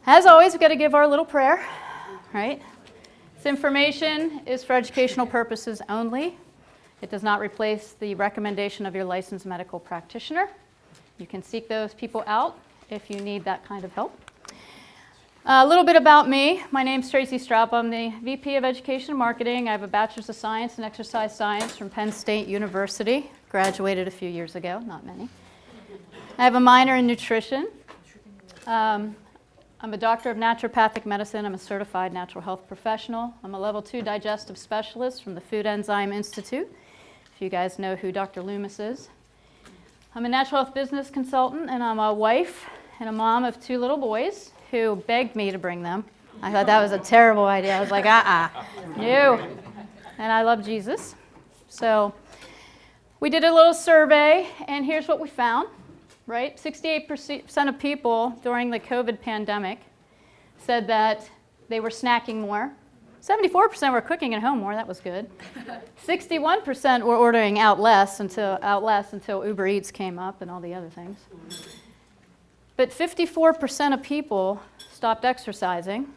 As always, we've got to give our little prayer, right? This information is for educational purposes only. It does not replace the recommendation of your licensed medical practitioner. You can seek those people out if you need that kind of help. A little bit about me. My name's Tracey. I'm the VP of Education and Marketing. I have a Bachelor's of Science in Exercise Science from Penn State University. Graduated a few years ago, not many. I have a minor in nutrition. I'm a doctor of naturopathic medicine. I'm a certified natural health professional. I'm a level 2 digestive specialist from the Food Enzyme Institute, if you guys know who Dr. Loomis is. I'm a natural health business consultant, and I'm a wife and a mom of 2 little boys who begged me to bring them. I thought that was a terrible idea. I was like, no. And I love Jesus. So we did a little survey, and here's what we found. Right? 68% of people during the COVID pandemic said that they were snacking more. 74% were cooking at home more. That was good. 61% were ordering out less until Uber Eats came up and all the other things. But 54% of people stopped exercising.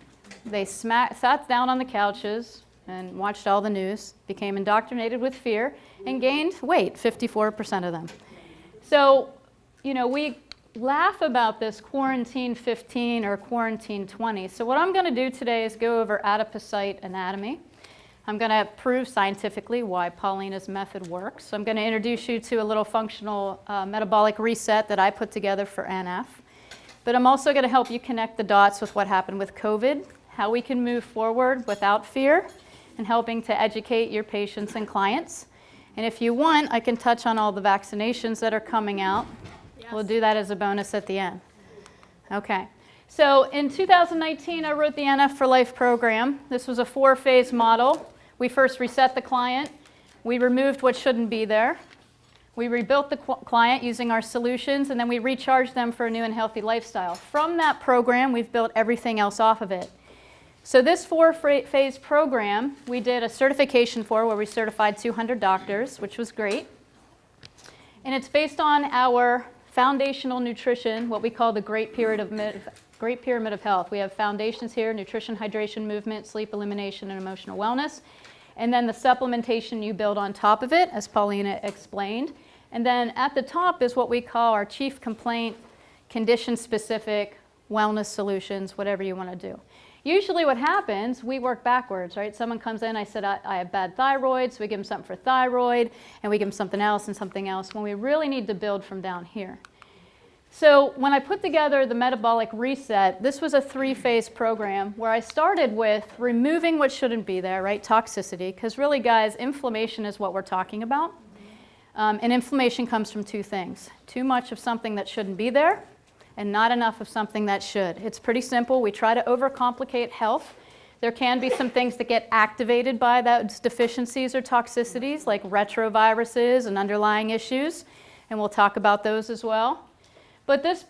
They sat down on the couches and watched all the news, became indoctrinated with fear, and gained weight, 54% of them. So, you know, we laugh about this quarantine 15 or quarantine 20. So what I'm going to do today is go over adipocyte anatomy. I'm going to prove scientifically why Paulina's method works. I'm going to introduce you to a little functional metabolic reset that I put together for NF. But I'm also going to help you connect the dots with what happened with COVID, how we can move forward without fear, and helping to educate your patients and clients. And if you want, I can touch on all the vaccinations that are coming out. We'll do that as a bonus at the end. Okay. So in 2019, I wrote the NF for Life program. This was a 4-phase model. We first reset the client. We removed what shouldn't be there. We rebuilt the client using our solutions, and then we recharged them for a new and healthy lifestyle. From that program, we've built everything else off of it. So this 4-phase program, we did a certification for where we certified 200 doctors, which was great. And it's based on our foundational nutrition, what we call the Great Pyramid of Health. We have foundations here: nutrition, hydration, movement, sleep, elimination, and emotional wellness. And then the supplementation you build on top of it, as Paulina explained. And then at the top is what we call our chief complaint, condition-specific wellness solutions, whatever you want to do. Usually what happens, we work backwards, right? Someone comes in, I said, I have bad thyroid, so we give them something for thyroid, and we give them something else and something else, when we really need to build from down here. So when I put together the metabolic reset, this was a 3-phase program where I started with removing what shouldn't be there, right? Toxicity, because really, guys, inflammation is what we're talking about. And inflammation comes from 2 things: too much of something that shouldn't be there, and not enough of something that should. It's pretty simple. We try to overcomplicate health. There can be some things that get activated by those deficiencies or toxicities, like retroviruses and underlying issues, and we'll talk about those as well. But this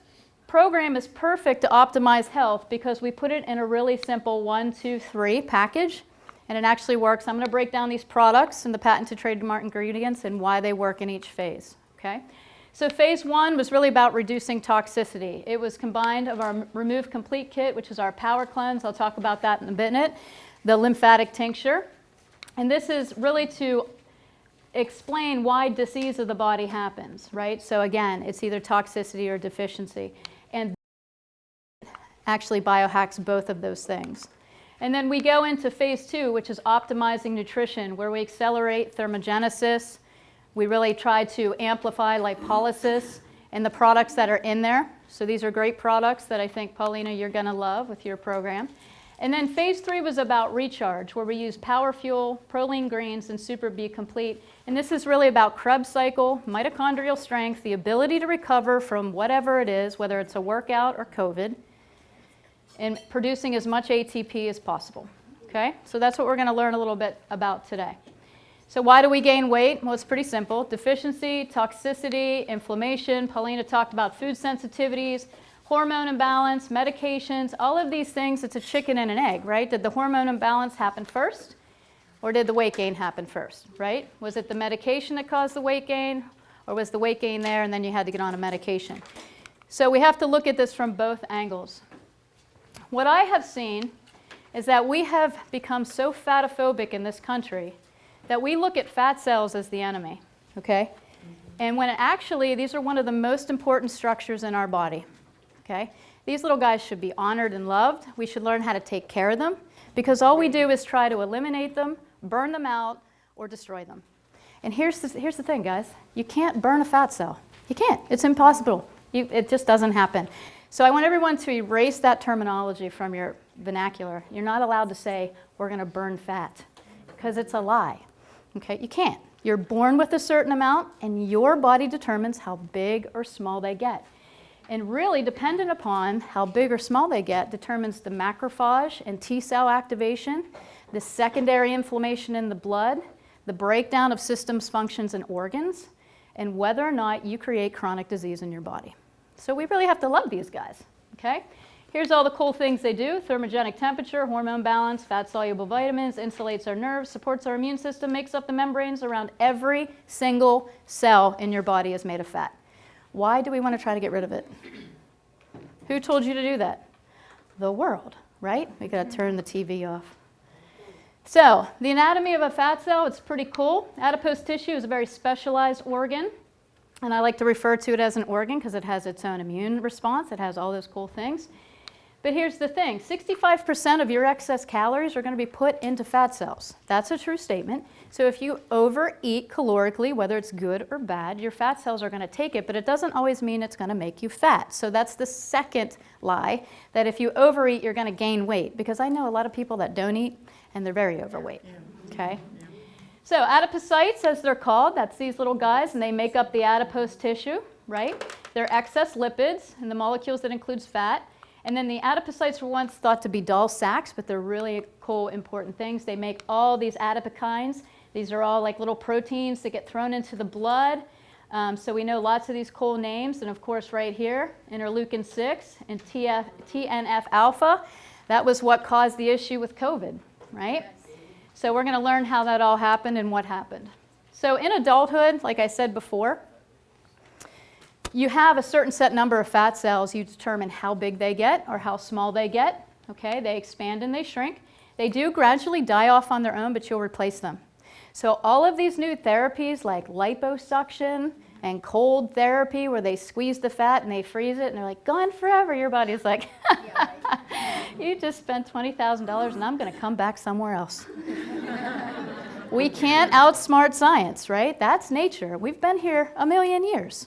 program is perfect to optimize health because we put it in a really simple 1, 2, 3 package, and it actually works. I'm going to break down these products and the patented trademark ingredients and why they work in each phase, okay? So phase 1 was really about reducing toxicity. It was combined of our Remove Complete kit, which is our power cleanse. I'll talk about that in a minute. The lymphatic tincture. And this is really to explain why disease of the body happens, right? So again, it's either toxicity or deficiency. And actually biohacks both of those things. And then we go into phase 2, which is optimizing nutrition, where we accelerate thermogenesis. We really try to amplify lipolysis and the products that are in there. So these are great products that I think, Paulina, you're going to love with your program. And then phase 3 was about recharge, where we use Power Fuel, Proline Greens, and Super B Complete. And this is really about Krebs cycle, mitochondrial strength, the ability to recover from whatever it is, whether it's a workout or COVID, and producing as much ATP as possible. Okay? So that's what we're going to learn a little bit about today. So why do we gain weight? Well, it's pretty simple. Deficiency, toxicity, inflammation. Paulina talked about food sensitivities, hormone imbalance, medications, all of these things. It's a chicken and an egg, right? Did the hormone imbalance happen first, or did the weight gain happen first, right? Was it the medication that caused the weight gain, or was the weight gain there and then you had to get on a medication? So we have to look at this from both angles. what I have seen is that we have become so fatophobic in this country that we look at fat cells as the enemy, okay? And when actually, these are one of the most important structures in our body, okay? These little guys should be honored and loved. We should learn how to take care of them because all we do is try to eliminate them, burn them out, or destroy them. And here's the thing, guys. You can't burn a fat cell. You can't. It's impossible. It just doesn't happen. So I want everyone to erase that terminology from your vernacular. You're not allowed to say, we're going to burn fat, because it's a lie. Okay? You can't. You're born with a certain amount, and your body determines how big or small they get. And really, dependent upon how big or small they get, determines the macrophage and T cell activation, the secondary inflammation in the blood, the breakdown of systems, functions, and organs, and whether or not you create chronic disease in your body. So we really have to love these guys, okay? Here's all the cool things they do: thermogenic temperature, hormone balance, fat-soluble vitamins, insulates our nerves, supports our immune system, makes up the membranes around every single cell in your body is made of fat. Why do we want to try to get rid of it? Who told you to do that? The world, right? We got to turn the TV off. So, the anatomy of a fat cell, it's pretty cool. Adipose tissue is a very specialized organ, and I like to refer to it as an organ because it has its own immune response. It has all those cool things. But here's the thing, 65% of your excess calories are going to be put into fat cells. That's a true statement. So if you overeat calorically, whether it's good or bad, your fat cells are going to take it, but it doesn't always mean it's going to make you fat. So that's the second lie, that if you overeat, you're going to gain weight, because I know a lot of people that don't eat, and they're very overweight, okay? So adipocytes, as they're called, that's these little guys, and they make up the adipose tissue, right? They're excess lipids and the molecules that includes fat. And then the adipocytes were once thought to be dull sacs, but they're really cool, important things. They make all these adipokines. These are all like little proteins that get thrown into the blood. So we know lots of these cool names. And of course, right here, interleukin-6 and TNF-alpha. That was what caused the issue with COVID, right? So we're going to learn how that all happened and what happened. So in adulthood, like I said before, you have a certain set number of fat cells. You determine how big they get or how small they get. Okay, they expand and they shrink. They do gradually die off on their own, but you'll replace them. So all of these new therapies like liposuction and cold therapy, where they squeeze the fat and they freeze it and they're like, gone forever. Your body's like, you just spent $20,000 and I'm going to come back somewhere else. We can't outsmart science, right? That's nature. We've been here a million years.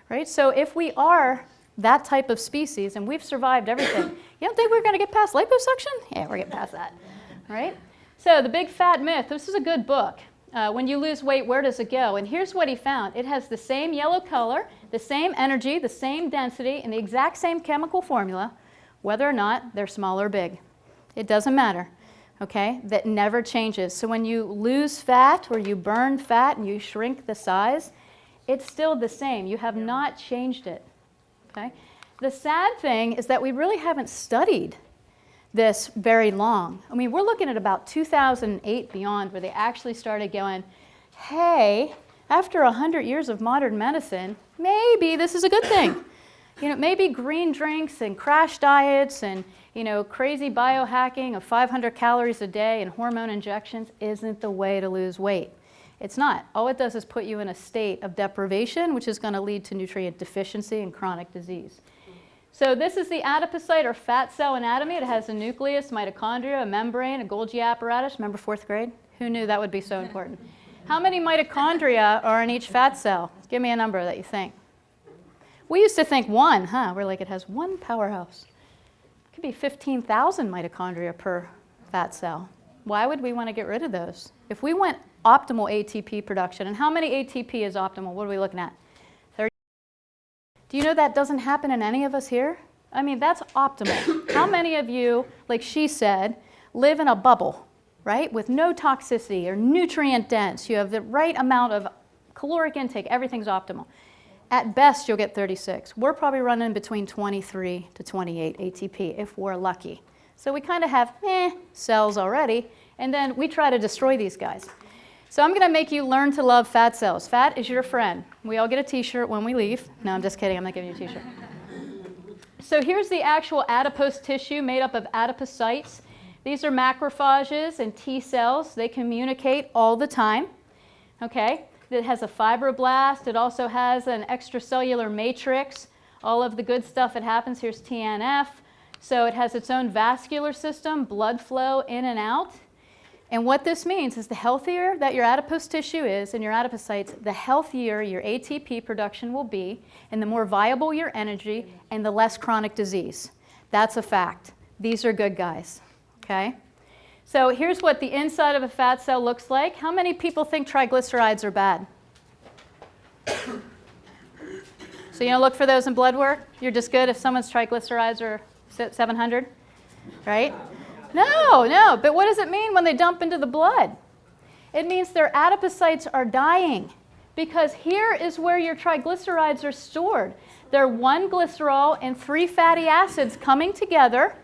Right? So if we are that type of species and we've survived everything, you don't think we're going to get past liposuction? Yeah, we're getting past that. Right? So the big fat myth, this is a good book. When you lose weight, where does it go? And here's what he found. It has the same yellow color, the same energy, the same density, and the exact same chemical formula, whether or not they're small or big. It doesn't matter. Okay? That never changes. So when you lose fat or you burn fat and you shrink the size, it's still the same. You have not changed it, okay? The sad thing is that we really haven't studied this very long. I mean, we're looking at about 2008 beyond, where they actually started going, hey, after 100 years of modern medicine, maybe this is a good thing. You know, maybe green drinks and crash diets and, you know, crazy biohacking of 500 calories a day and hormone injections isn't the way to lose weight. It's not. All it does is put you in a state of deprivation, which is going to lead to nutrient deficiency and chronic disease. So this is the adipocyte or fat cell anatomy. It has a nucleus, mitochondria, a membrane, a Golgi apparatus. Remember 4th grade? Who knew that would be so important? How many mitochondria are in each fat cell? Give me a number that you think. We used to think 1, huh? We're like, it has 1 powerhouse. It could be 15,000 mitochondria per fat cell. Why would we want to get rid of those? If we went optimal ATP production, and how many ATP is optimal? What are we looking at? 30? Do you know that doesn't happen in any of us here? I mean, that's optimal. How many of you, like she said, live in a bubble, right? With no toxicity or nutrient dense. You have the right amount of caloric intake. Everything's optimal. At best, you'll get 36. We're probably running between 23 to 28 ATP if we're lucky. So we kind of have cells already, and then we try to destroy these guys. So I'm going to make you learn to love fat cells. Fat is your friend. We all get a t-shirt when we leave. No, I'm just kidding. I'm not giving you a t-shirt. So here's the actual adipose tissue made up of adipocytes. These are macrophages and T cells. They communicate all the time. Okay? It has a fibroblast. It also has an extracellular matrix. All of the good stuff that happens. Here's TNF. So it has its own vascular system, blood flow in and out. And what this means is the healthier that your adipose tissue is and your adipocytes, the healthier your ATP production will be, and the more viable your energy, and the less chronic disease. That's a fact. These are good guys. Okay? So here's what the inside of a fat cell looks like. How many people think triglycerides are bad? So you don't look for those in blood work? You're just good if someone's triglycerides are 700, right? No. But what does it mean when they dump into the blood? It means their adipocytes are dying, because here is where your triglycerides are stored. They're 1 glycerol and 3 fatty acids coming together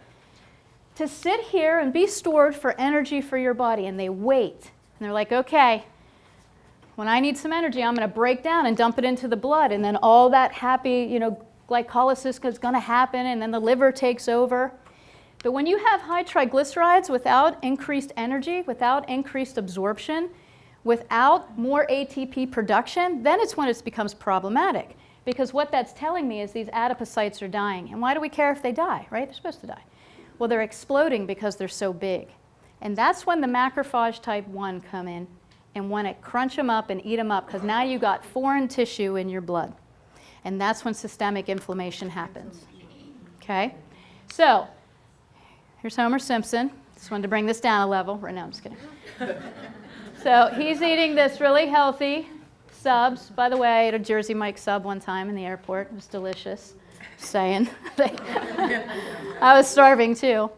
to sit here and be stored for energy for your body. And they wait. And they're like, okay, when I need some energy, I'm going to break down and dump it into the blood. And then all that happy, glycolysis is going to happen, and then the liver takes over. But when you have high triglycerides without increased energy, without increased absorption, without more ATP production, then it's when it becomes problematic. Because what that's telling me is these adipocytes are dying. And why do we care if they die, right? They're supposed to die. Well, they're exploding because they're so big. And that's when the macrophage type 1 come in and want to crunch them up and eat them up, because now you got foreign tissue in your blood. And that's when systemic inflammation happens. Okay? So here's Homer Simpson. Just wanted to bring this down a level. No, I'm just kidding. So he's eating this really healthy subs. By the way, I ate a Jersey Mike sub one time in the airport. It was delicious. Just saying. I was starving too.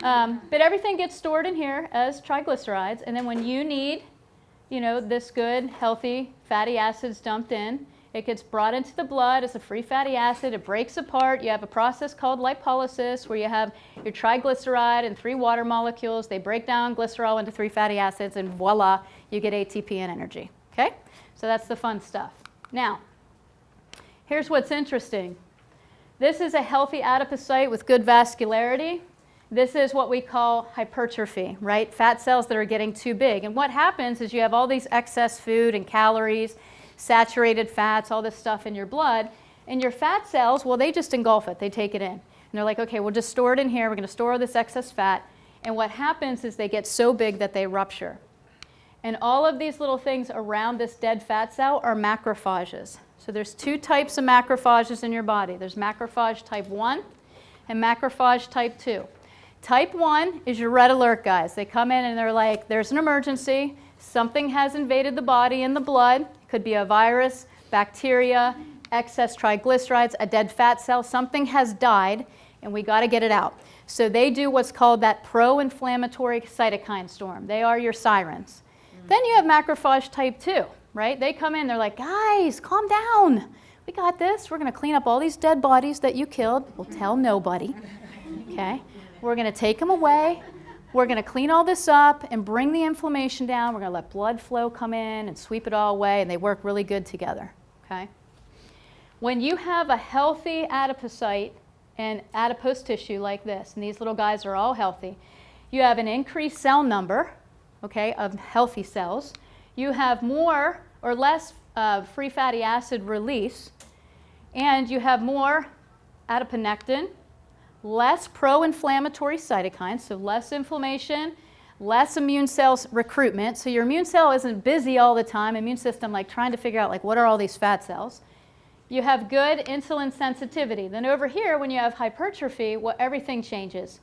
But everything gets stored in here as triglycerides. And then when you need, this good, healthy fatty acids dumped in, it gets brought into the blood as a free fatty acid. It breaks apart. You have a process called lipolysis, where you have your triglyceride and 3 water molecules. They break down glycerol into 3 fatty acids, and voila, you get ATP and energy. Okay? So that's the fun stuff. Now, here's what's interesting. This is a healthy adipocyte with good vascularity. This is what we call hypertrophy, right? Fat cells that are getting too big. And what happens is you have all these excess food and calories, saturated fats, all this stuff in your blood. And your fat cells, well, they just engulf it. They take it in. And they're like, okay, we'll just store it in here. We're going to store all this excess fat. And what happens is they get so big that they rupture. And all of these little things around this dead fat cell are macrophages. So there's 2 types of macrophages in your body. There's macrophage type 1 and macrophage type 2. Type 1 is your red alert guys. They come in and they're like, there's an emergency. Something has invaded the body in the blood. It could be a virus, bacteria, excess triglycerides, a dead fat cell. Something has died, and we got to get it out. So they do what's called that pro-inflammatory cytokine storm. They are your sirens. Then you have macrophage type 2, right? They come in, they're like, guys, calm down. We got this. We're going to clean up all these dead bodies that you killed. We'll tell nobody. Okay? We're going to take them away. We're going to clean all this up and bring the inflammation down. We're going to let blood flow come in and sweep it all away, and they work really good together. Okay? When you have a healthy adipocyte and adipose tissue like this, and these little guys are all healthy, you have an increased cell number, okay, of healthy cells. You have more or less free fatty acid release, and you have more adiponectin, less pro-inflammatory cytokines, so less inflammation, less immune cells recruitment. So your immune cell isn't busy all the time, immune system like trying to figure out like what are all these fat cells. You have good insulin sensitivity. Then over here, when you have hypertrophy, everything changes.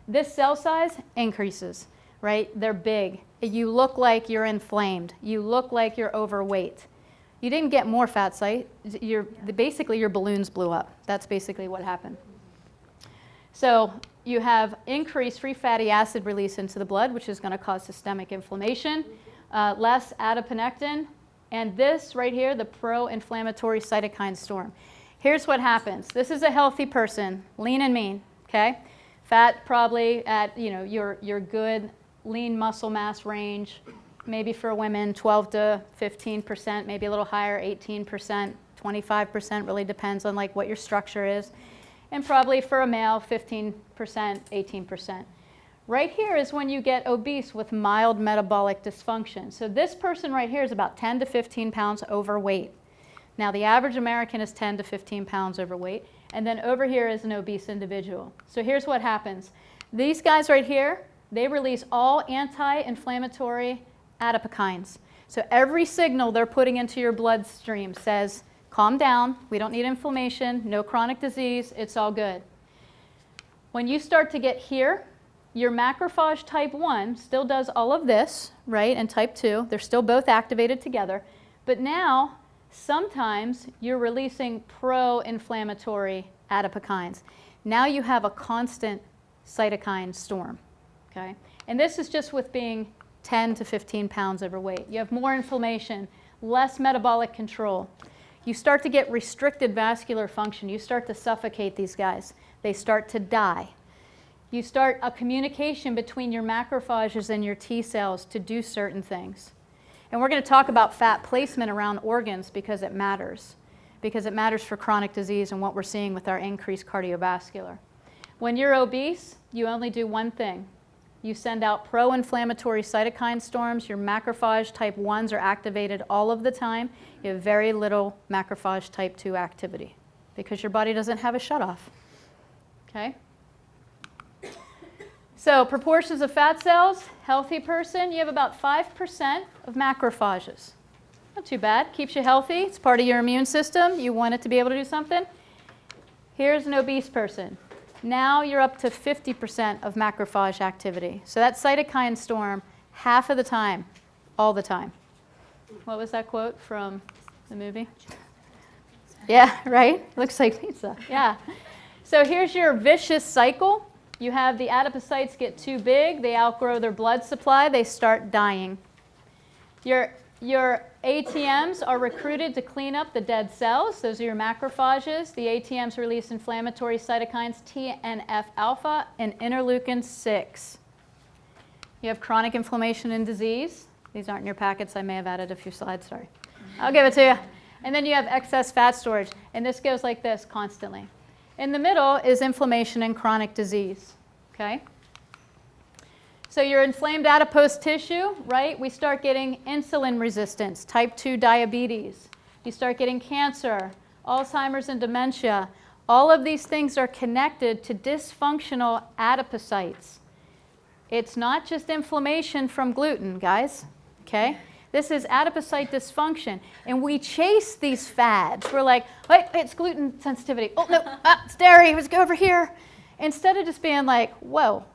This cell size increases, right? They're big. You look like you're inflamed. You look like you're overweight. You didn't get more fat cells. Basically, your balloons blew up. That's basically what happened. So you have increased free fatty acid release into the blood, which is going to cause systemic inflammation, less adiponectin, and this right here, the pro-inflammatory cytokine storm. Here's what happens. This is a healthy person, lean and mean, okay? Fat probably at your good lean muscle mass range, maybe for women 12 to 15%, maybe a little higher, 18%, 25%, really depends on like what your structure is. and probably for a male, 15%, 18%. Right here is when you get obese with mild metabolic dysfunction. So this person right here is about 10 to 15 pounds overweight. Now the average American is 10 to 15 pounds overweight, and then over here is an obese individual. So here's what happens. These guys right here, they release all anti-inflammatory adipokines. So every signal they're putting into your bloodstream says, calm down, we don't need inflammation, no chronic disease, it's all good. When you start to get here, your macrophage type 1 still does all of this, right, and type 2, they're still both activated together, but now sometimes you're releasing pro-inflammatory adipokines. Now you have a constant cytokine storm, okay? And this is just with being 10 to 15 pounds overweight. You have more inflammation, less metabolic control. You start to get restricted vascular function. You start to suffocate these guys. They start to die. You start a communication between your macrophages and your T cells to do certain things. And we're going to talk about fat placement around organs because it matters. Because it matters for chronic disease and what we're seeing with our increased cardiovascular. When you're obese, you only do one thing. You send out pro-inflammatory cytokine storms. Your macrophage type 1s are activated all of the time. You have very little macrophage type 2 activity because your body doesn't have a shutoff. Okay? So proportions of fat cells, healthy person, you have about 5% of macrophages. Not too bad. Keeps you healthy. It's part of your immune system. You want it to be able to do something. Here's an obese person. Now you're up to 50% of macrophage activity. So that cytokine storm, half of the time, all the time. What was that quote from the movie? Yeah, right? Looks like pizza. Yeah. So here's your vicious cycle. You have the adipocytes get too big. They outgrow their blood supply. They start dying. Your ATMs are recruited to clean up the dead cells. Those are your macrophages. The ATMs release inflammatory cytokines TNF-alpha and interleukin-6. You have chronic inflammation and disease. These aren't in your packets. I may have added a few slides, sorry. I'll give it to you. And then you have excess fat storage. And this goes like this constantly. In the middle is inflammation and chronic disease. Okay? So your inflamed adipose tissue, right? We start getting insulin resistance, type 2 diabetes. You start getting cancer, Alzheimer's and dementia. All of these things are connected to dysfunctional adipocytes. It's not just inflammation from gluten, guys. Okay? This is adipocyte dysfunction. And we chase these fads. We're like, wait, it's gluten sensitivity. Oh, no, it's dairy. Let's go over here. Instead of just being like, whoa.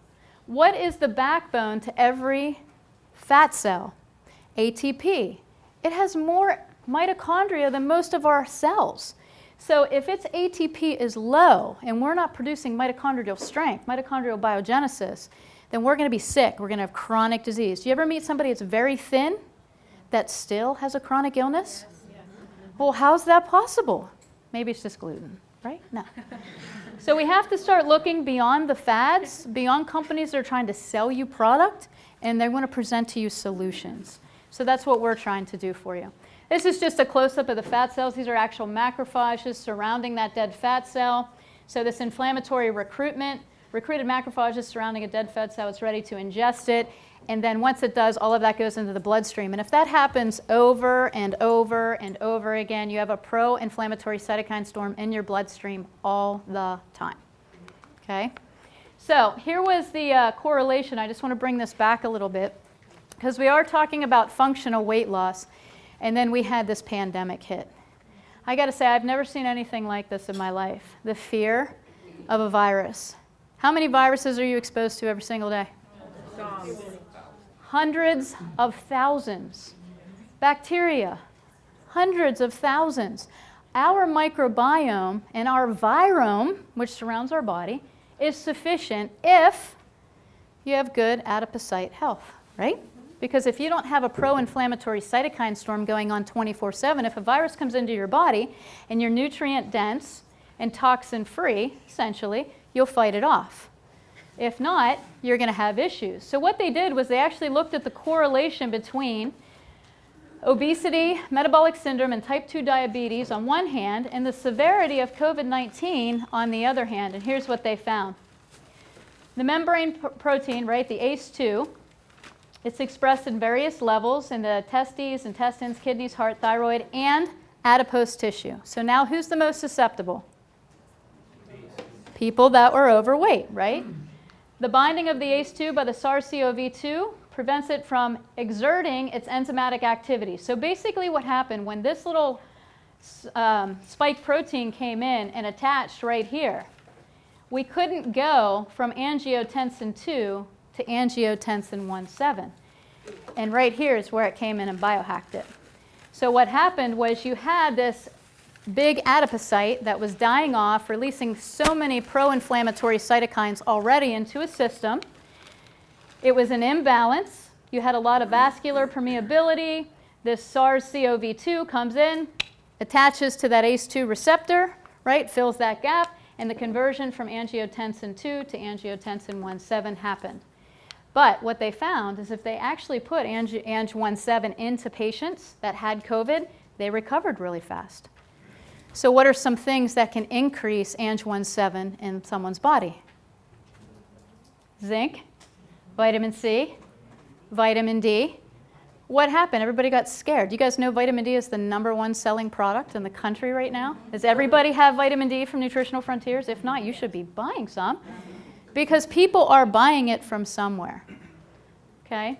What is the backbone to every fat cell? ATP. It has more mitochondria than most of our cells. So if its ATP is low and we're not producing mitochondrial strength, mitochondrial biogenesis, then we're going to be sick. We're going to have chronic disease. Do you ever meet somebody that's very thin that still has a chronic illness? Yes. Well, how's that possible? Maybe it's just gluten, right? No. So we have to start looking beyond the fads, beyond companies that are trying to sell you product, and they want to present to you solutions. So that's what we're trying to do for you. This is just a close-up of the fat cells. These are actual macrophages surrounding that dead fat cell. So this inflammatory recruited macrophages surrounding a dead fat cell, it's ready to ingest it. And then once it does, all of that goes into the bloodstream. And if that happens over and over and over again, you have a pro-inflammatory cytokine storm in your bloodstream all the time. Okay? So here was the correlation. I just want to bring this back a little bit because we are talking about functional weight loss. And then we had this pandemic hit. I got to say, I've never seen anything like this in my life. The fear of a virus. How many viruses are you exposed to every single day? Hundreds of thousands. Bacteria, hundreds of thousands. Our microbiome and our virome, which surrounds our body, is sufficient if you have good adipocyte health, right? Because if you don't have a pro-inflammatory cytokine storm going on 24/7, if a virus comes into your body and you're nutrient dense and toxin free, essentially, you'll fight it off. If not, you're going to have issues. So what they did was they actually looked at the correlation between obesity, metabolic syndrome, and type 2 diabetes on one hand, and the severity of COVID-19 on the other hand. And here's what they found. The membrane protein, right, the ACE2, it's expressed in various levels in the testes, intestines, kidneys, heart, thyroid, and adipose tissue. So now who's the most susceptible? People that were overweight, right? The binding of the ACE2 by the SARS-CoV-2 prevents it from exerting its enzymatic activity. So basically what happened when this little spike protein came in and attached right here, we couldn't go from angiotensin 2 to angiotensin 1,7. And right here is where it came in and biohacked it. So what happened was you had this big adipocyte that was dying off, releasing so many pro-inflammatory cytokines already into a system. It was an imbalance. You had a lot of vascular permeability. This SARS-CoV-2 comes in, attaches to that ACE2 receptor, right, fills that gap, and the conversion from angiotensin 2 to angiotensin 1,7 happened. But what they found is if they actually put Ang 1,7 into patients that had COVID, they recovered really fast. So what are some things that can increase Ang 1,7 in someone's body? Zinc, vitamin C, vitamin D. What happened? Everybody got scared. You guys know vitamin D is the #1 selling product in the country right now? Does everybody have vitamin D from Nutritional Frontiers? If not, you should be buying some because people are buying it from somewhere. Okay?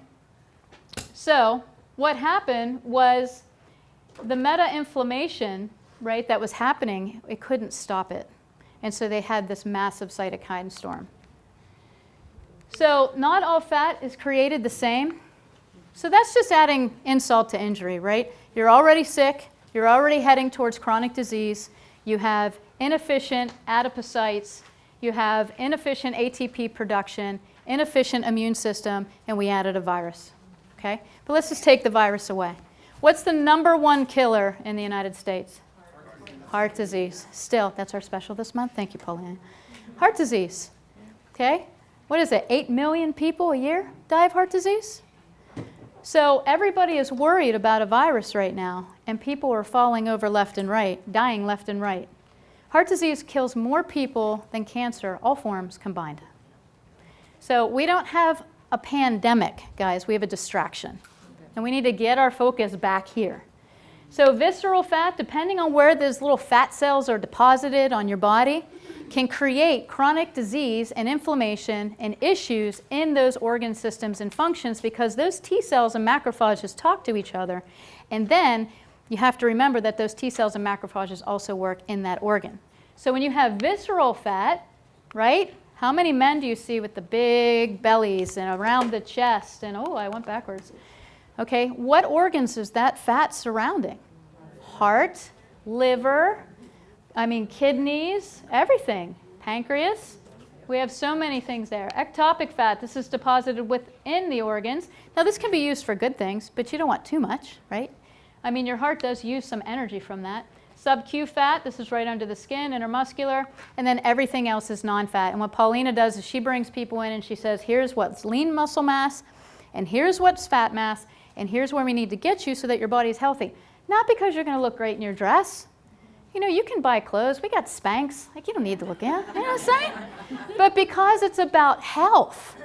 So what happened was the meta-inflammation, right, that was happening, it couldn't stop it. And so they had this massive cytokine storm. So not all fat is created the same. So that's just adding insult to injury, right? You're already sick. You're already heading towards chronic disease. You have inefficient adipocytes. You have inefficient ATP production, inefficient immune system, and we added a virus. Okay? But let's just take the virus away. What's the #1 killer in the United States? Heart disease. Still, that's our special this month. Thank you, Pauline. Heart disease. Okay? What is it? 8 million people a year die of heart disease? So everybody is worried about a virus right now, and people are falling over left and right, dying left and right. Heart disease kills more people than cancer, all forms combined. So we don't have a pandemic, guys. We have a distraction. And we need to get our focus back here. So visceral fat, depending on where those little fat cells are deposited on your body, can create chronic disease and inflammation and issues in those organ systems and functions because those T cells and macrophages talk to each other. And then you have to remember that those T cells and macrophages also work in that organ. So when you have visceral fat, right, how many men do you see with the big bellies and around the chest? And oh, I went backwards. Okay, what organs is that fat surrounding? Heart, liver, kidneys, everything. Pancreas. We have so many things there. Ectopic fat, this is deposited within the organs. Now, this can be used for good things, but you don't want too much, right? Your heart does use some energy from that. Sub-Q fat, this is right under the skin, intermuscular, and then everything else is non-fat. And what Paulina does is she brings people in and she says, here's what's lean muscle mass, and here's what's fat mass, and here's where we need to get you so that your body's healthy. Not because you're going to look great in your dress. You can buy clothes. We got Spanx. You don't need to look at. You know what I'm saying? But because it's about health.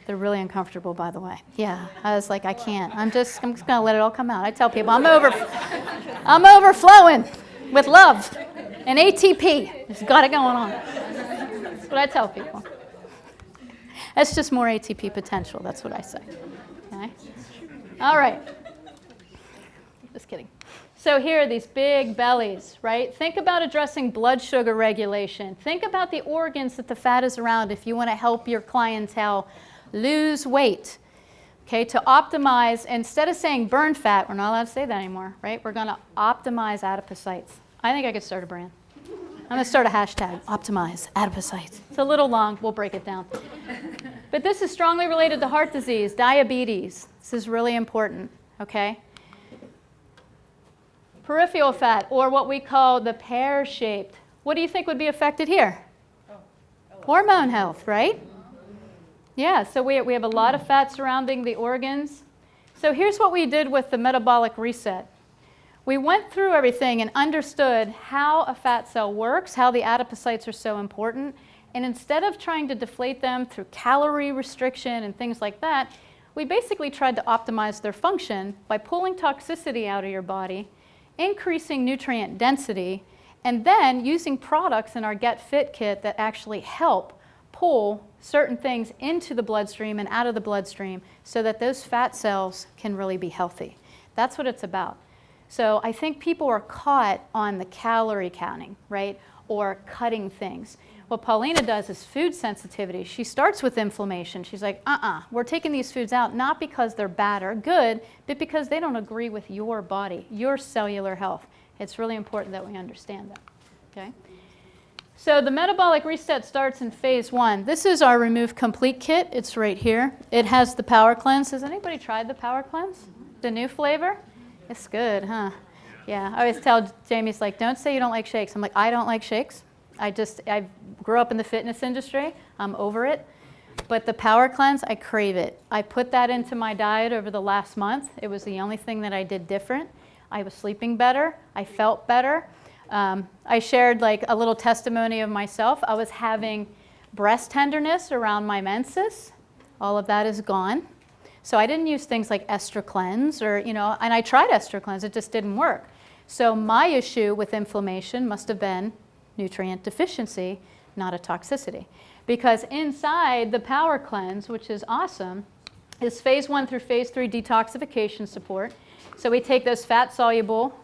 They're really uncomfortable, by the way. Yeah, I was like, I can't. I'm just going to let it all come out. I tell people I'm overflowing with love and ATP. Just got it going on. That's what I tell people. That's just more ATP potential. That's what I say. Okay? All right. Just kidding. So here are these big bellies, right? Think about addressing blood sugar regulation. Think about the organs that the fat is around if you want to help your clientele lose weight. Okay, to optimize, instead of saying burn fat, we're not allowed to say that anymore, right? We're going to optimize adipocytes. I think I could start a brand. I'm going to start a hashtag, optimize adipocytes. It's a little long. We'll break it down. But this is strongly related to heart disease, diabetes. This is really important, okay? Peripheral fat, or what we call the pear-shaped. What do you think would be affected here? Hormone health, right? Yeah, so we have a lot of fat surrounding the organs. So here's what we did with the metabolic reset. We went through everything and understood how a fat cell works, how the adipocytes are so important, and instead of trying to deflate them through calorie restriction and things like that, we basically tried to optimize their function by pulling toxicity out of your body, increasing nutrient density, and then using products in our Get Fit kit that actually help pull certain things into the bloodstream and out of the bloodstream so that those fat cells can really be healthy. That's what it's about. So I think people are caught on the calorie counting, right, or cutting things. What Paulina does is food sensitivity. She starts with inflammation. She's like, we're taking these foods out not because they're bad or good, but because they don't agree with your body, your cellular health. It's really important that we understand that, okay? So the metabolic reset starts in phase 1. This is our Remove Complete kit. It's right here. It has the Power Cleanse. Has anybody tried the Power Cleanse? The new flavor? It's good, huh? Yeah, I always tell Jamie's like, don't say you don't like shakes. I'm like, I don't like shakes. I grew up in the fitness industry. I'm over it. But the Power Cleanse, I crave it. I put that into my diet over the last month. It was the only thing that I did different. I was sleeping better. I felt better. I shared like a little testimony of myself. I was having breast tenderness around my menses. All of that is gone. So I didn't use things like Ester Cleanse or, and I tried Ester Cleanse. It just didn't work. So my issue with inflammation must have been nutrient deficiency, not a toxicity. Because inside the Power Cleanse, which is awesome, is phase 1 through phase 3 detoxification support. So we take those fat-soluble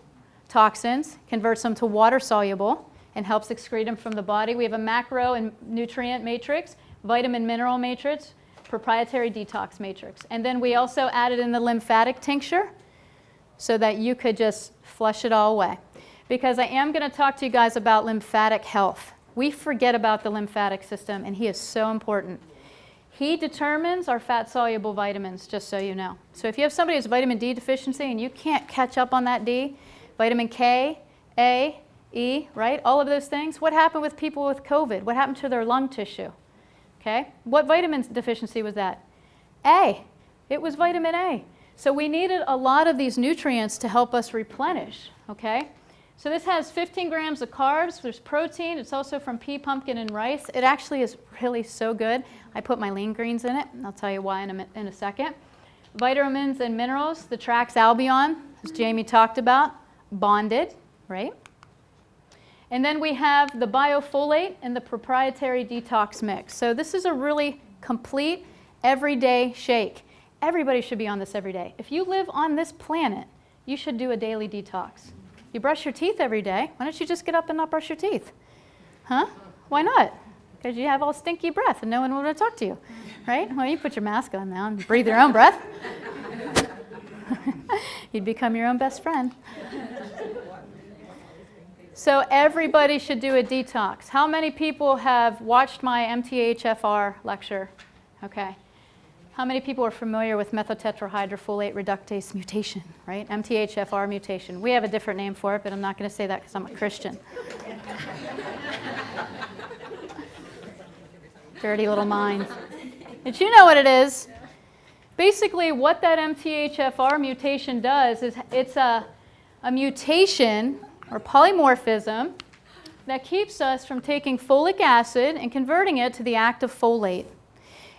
toxins, converts them to water-soluble, and helps excrete them from the body. We have a macro and nutrient matrix, vitamin mineral matrix, proprietary detox matrix. And then we also added in the lymphatic tincture so that you could just flush it all away. Because I am going to talk to you guys about lymphatic health. We forget about the lymphatic system, and he is so important. He determines our fat-soluble vitamins, just so you know. So if you have somebody who has vitamin D deficiency and you can't catch up on that D, vitamin K, A, E, right? All of those things. What happened with people with COVID? What happened to their lung tissue? Okay? What vitamin deficiency was that? A. It was vitamin A. So we needed a lot of these nutrients to help us replenish, okay? So this has 15 grams of carbs. There's protein. It's also from pea, pumpkin, and rice. It actually is really so good. I put my lean greens in it, and I'll tell you why in a second. Vitamins and minerals, the Trax Albion, as Jamie talked about, bonded, right? And then we have the biofolate and the proprietary detox mix. So this is a really complete, everyday shake. Everybody should be on this every day. If you live on this planet, you should do a daily detox. You brush your teeth every day. Why don't you just get up and not brush your teeth? Huh? Why not? Because you have all stinky breath and no one will want to talk to you, right? Well, you put your mask on now and breathe your own breath. You'd become your own best friend. So everybody should do a detox. How many people have watched my MTHFR lecture? Okay. How many people are familiar with methotetrahydrofolate reductase mutation, right? MTHFR mutation. We have a different name for it, but I'm not going to say that because I'm a Christian. Dirty little mind. But you know what it is. Basically, what that MTHFR mutation does is it's a mutation or polymorphism that keeps us from taking folic acid and converting it to the active folate.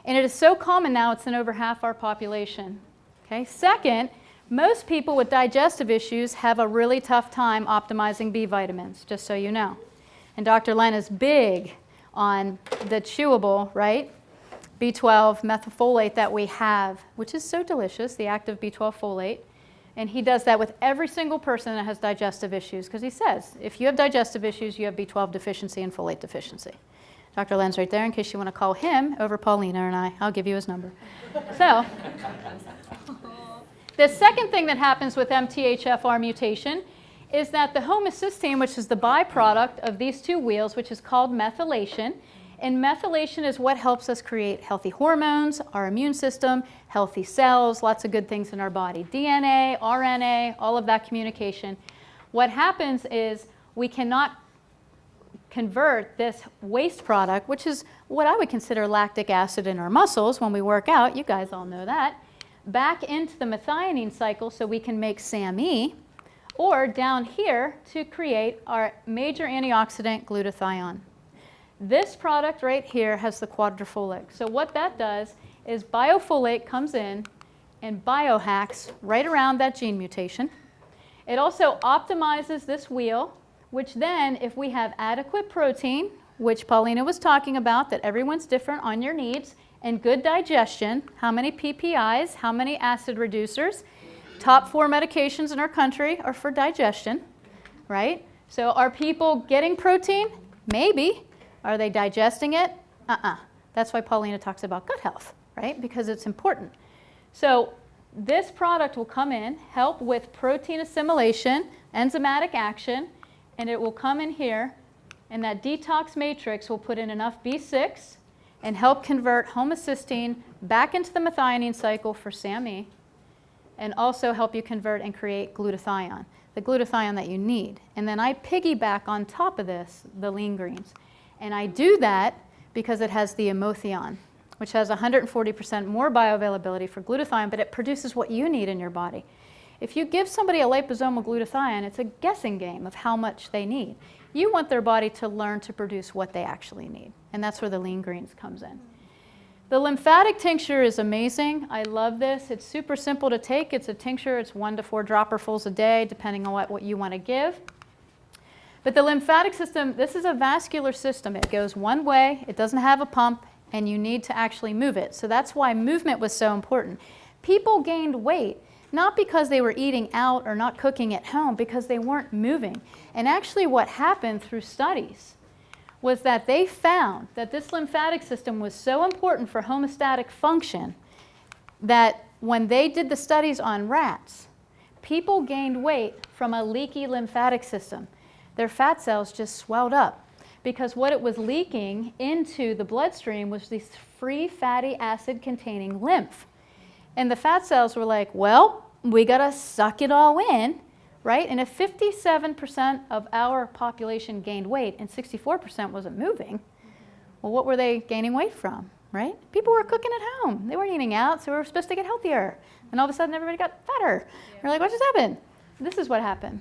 And it is so common now, it's in over half our population. Okay? Second, most people with digestive issues have a really tough time optimizing B vitamins, just so you know. And Dr. Len is big on the chewable, right, B12 methylfolate that we have, which is so delicious, the active B12 folate. And he does that with every single person that has digestive issues, because he says, if you have digestive issues, you have B12 deficiency and folate deficiency. Dr. Len's right there in case you want to call him over Paulina and I. I'll give you his number. So, the second thing that happens with MTHFR mutation is that the homocysteine, which is the byproduct of these two wheels, which is called methylation, and methylation is what helps us create healthy hormones, our immune system, healthy cells, lots of good things in our body. DNA, RNA, all of that communication. What happens is we cannot convert this waste product, which is what I would consider lactic acid in our muscles when we work out. You guys all know that. back into the methionine cycle so we can make SAMe, or down here to create our major antioxidant glutathione. This product right here has the quadrifolate. So what that does is biofolate comes in and biohacks right around that gene mutation. It also optimizes this wheel, which then, if we have adequate protein, which Paulina was talking about, that everyone's different on your needs, and good digestion, how many PPIs, how many acid reducers. Top 4 medications in our country are for digestion, right? So are people getting protein? Maybe. Are they digesting it? That's why Paulina talks about gut health, right? Because it's important. So this product will come in, help with protein assimilation, enzymatic action, and it will come in here, and that detox matrix will put in enough B6 and help convert homocysteine back into the methionine cycle for SAMe, and also help you convert and create glutathione, the glutathione that you need. And then I piggyback on top of this the lean greens. And I do that because it has the emothion, which has 140% more bioavailability for glutathione, but it produces what you need in your body. If you give somebody a liposomal glutathione, it's a guessing game of how much they need. You want their body to learn to produce what they actually need, and that's where the lean greens comes in. The lymphatic tincture is amazing. I love this. It's super simple to take. It's a tincture. It's 1 to 4 dropperfuls a day, depending on what you want to give. But the lymphatic system, this is a vascular system. It goes one way. It doesn't have a pump, and you need to actually move it. So that's why movement was so important. People gained weight, not because they were eating out or not cooking at home, because they weren't moving. And actually what happened through studies was that they found that this lymphatic system was so important for homeostatic function that when they did the studies on rats, people gained weight from a leaky lymphatic system. Their fat cells just swelled up because what it was leaking into the bloodstream was this free fatty acid containing lymph. And the fat cells were like, well, we gotta suck it all in, right? And if 57% of our population gained weight and 64% wasn't moving, well, what were they gaining weight from, right? People were cooking at home. They weren't eating out, so we were supposed to get healthier. And all of a sudden, everybody got fatter. Yeah. We're like, what just happened? This is what happened.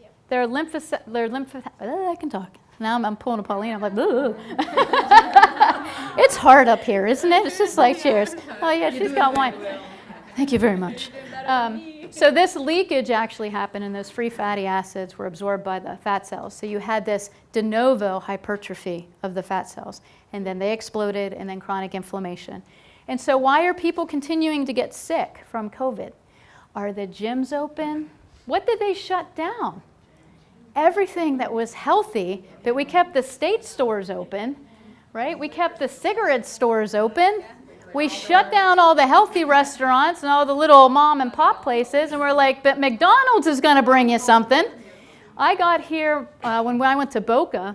Yep. I can talk. Now I'm pulling a Paulina. I'm like, ooh. It's hard up here, isn't it? It's just like, cheers. Oh, yeah, she's got wine. Thank you very much. So this leakage actually happened, and those free fatty acids were absorbed by the fat cells. So you had this de novo hypertrophy of the fat cells, and then they exploded, and then chronic inflammation. And so why are people continuing to get sick from COVID? Are the gyms open? What did they shut down? Everything that was healthy, but we kept the state stores open, right? We kept the cigarette stores open. We shut down all the healthy restaurants and all the little mom and pop places, and we're like, but McDonald's is going to bring you something. I got here when I went to Boca,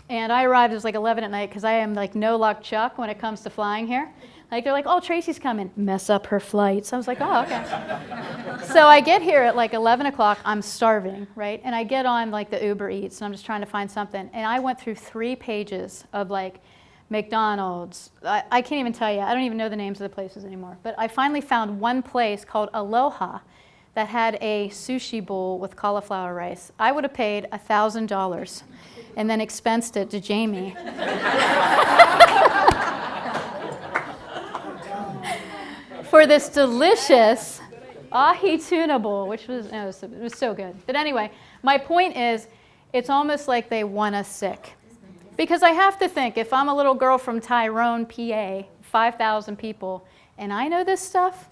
and I arrived, it was like 11 at night, because I am like no luck Chuck when it comes to flying here. Like, they're like, oh, Tracey's coming. Mess up her flights. I was like, oh, okay. So I get here at like 11 o'clock. I'm starving, right? And I get on like the Uber Eats, and I'm just trying to find something. And I went through 3 pages of like McDonald's. I can't even tell you. I don't even know the names of the places anymore. But I finally found one place called Aloha that had a sushi bowl with cauliflower rice. I would have paid $1,000 and then expensed it to Jamie. For this delicious ahi tuna bowl, which was, it was so good. But anyway, my point is, it's almost like they want us sick. Because I have to think, if I'm a little girl from Tyrone, PA, 5,000 people, and I know this stuff,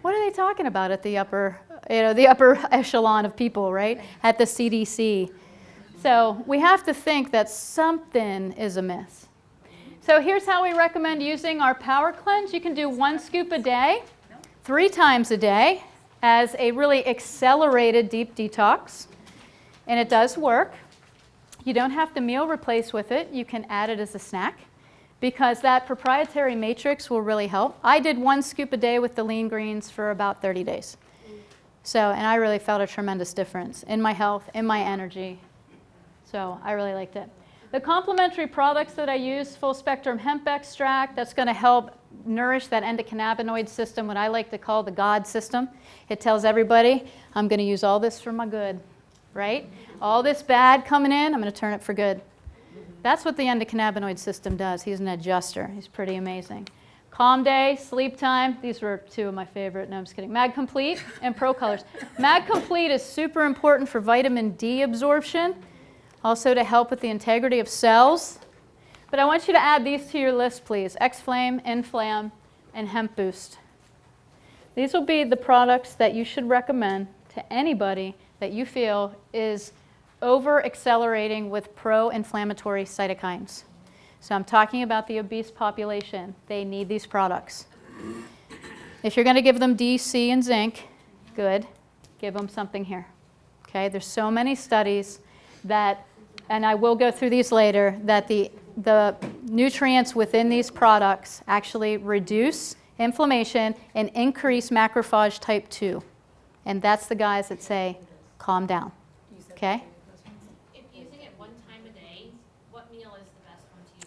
what are they talking about at the upper echelon of people, right? At the CDC. So we have to think that something is amiss. So here's how we recommend using our Power Cleanse. You can do 1 scoop a day, 3 times a day, as a really accelerated deep detox. And it does work. You don't have to meal replace with it. You can add it as a snack, because that proprietary matrix will really help. I did 1 scoop a day with the lean greens for about 30 days. So, and I really felt a tremendous difference in my health, in my energy. So I really liked it. The complementary products that I use, full spectrum hemp extract, that's going to help nourish that endocannabinoid system, what I like to call the God system. It tells everybody, I'm going to use all this for my good, right? All this bad coming in, I'm going to turn it for good. That's what the endocannabinoid system does. He's an adjuster. He's pretty amazing. Calm Day, Sleep Time, these were two of my favorite. No, I'm just kidding. Mag Complete and Pro Colors. Mag Complete is super important for vitamin D absorption, also to help with the integrity of cells. But I want you to add these to your list, please. X-Flame, Inflam, and Hemp Boost. These will be the products that you should recommend to anybody that you feel is over-accelerating with pro-inflammatory cytokines. So I'm talking about the obese population. They need these products. If you're going to give them D, C, and zinc, good. Give them something here. Okay? There's so many studies that, and I will go through these later, that the nutrients within these products actually reduce inflammation and increase macrophage type 2. And that's the guys that say, calm down. Okay?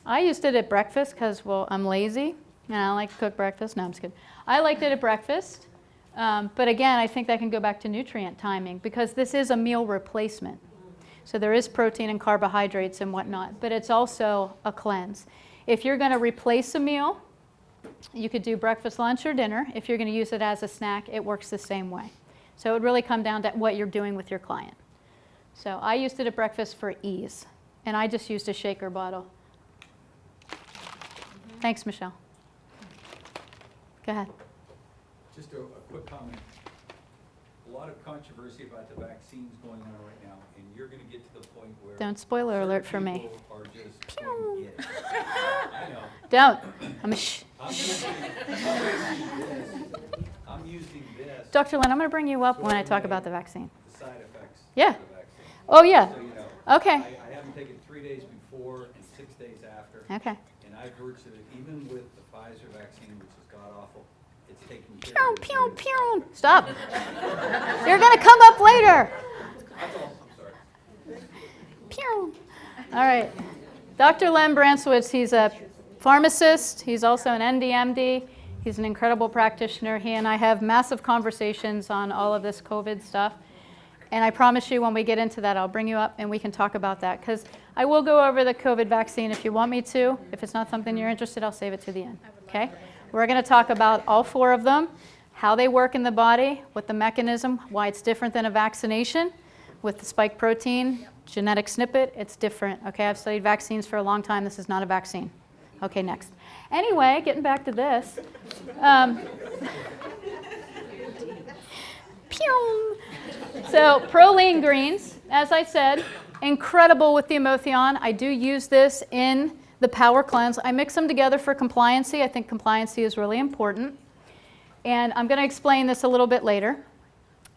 I used it at breakfast because, well, I'm lazy and I don't like to cook breakfast. No, I'm just kidding. I liked it at breakfast. But again, I think that can go back to nutrient timing because this is a meal replacement. So there is protein and carbohydrates and whatnot, but it's also a cleanse. If you're going to replace a meal, you could do breakfast, lunch, or dinner. If you're going to use it as a snack, it works the same way. So it would really come down to what you're doing with your client. So I used it at breakfast for ease, and I just used a shaker bottle. Thanks, Michelle. Go ahead. Just a quick comment. A lot of controversy about the vaccines going on right now, and you're going to get to the point where... Don't spoiler alert for me. People are just going to get it. I know. Don't. I'm using this. Dr. Lynn, I'm going to bring you up when I talk about the vaccine. The side effects Yeah. of the vaccine. Oh, yeah. So, you know, Okay. I haven't taken 3 days before and 6 days after. Okay. And I've heard that even with the Pfizer vaccine, which is god-awful, it's taking care Pew, of pew, it. pew. Stop. You're going to come up later. That's all. I'm sorry. Pew. All right. Dr. Len Branswitz, he's a pharmacist. He's also an NDMD. He's an incredible practitioner. He and I have massive conversations on all of this COVID stuff. And I promise you when we get into that, I'll bring you up and we can talk about that. Because I will go over the COVID vaccine if you want me to. If it's not something you're interested, I'll save it to the end. Okay? We're going to talk about all 4 of them, how they work in the body, what the mechanism, why it's different than a vaccination. With the spike protein, genetic snippet, it's different. Okay, I've studied vaccines for a long time. This is not a vaccine. Okay, next. Anyway, getting back to this. Pew! So, Proline greens, as I said, incredible with the Emotion. I do use this in the Power Cleanse. I mix them together for compliancy. I think compliancy is really important. And I'm going to explain this a little bit later.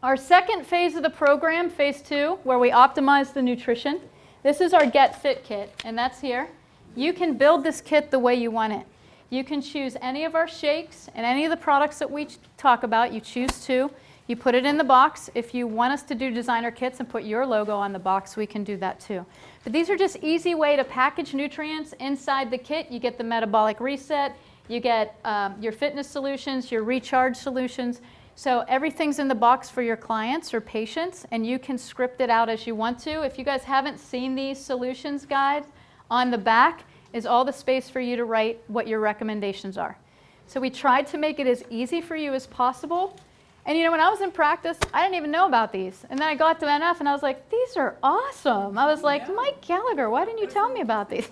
Our second phase of the program, phase 2, where we optimize the nutrition. This is our Get Fit kit, and that's here. You can build this kit the way you want it. You can choose any of our shakes and any of the products that we talk about. You choose 2. You put it in the box. If you want us to do designer kits and put your logo on the box, we can do that too. But these are just easy way to package nutrients inside the kit. You get the metabolic reset. You get your fitness solutions, your recharge solutions. So everything's in the box for your clients or patients, and you can script it out as you want to. If you guys haven't seen these solutions guides, on the back is all the space for you to write what your recommendations are. So we tried to make it as easy for you as possible. And you know, when I was in practice, I didn't even know about these. And then I got to NF and I was like, these are awesome. I was like, Mike Gallagher, why didn't you tell me about these?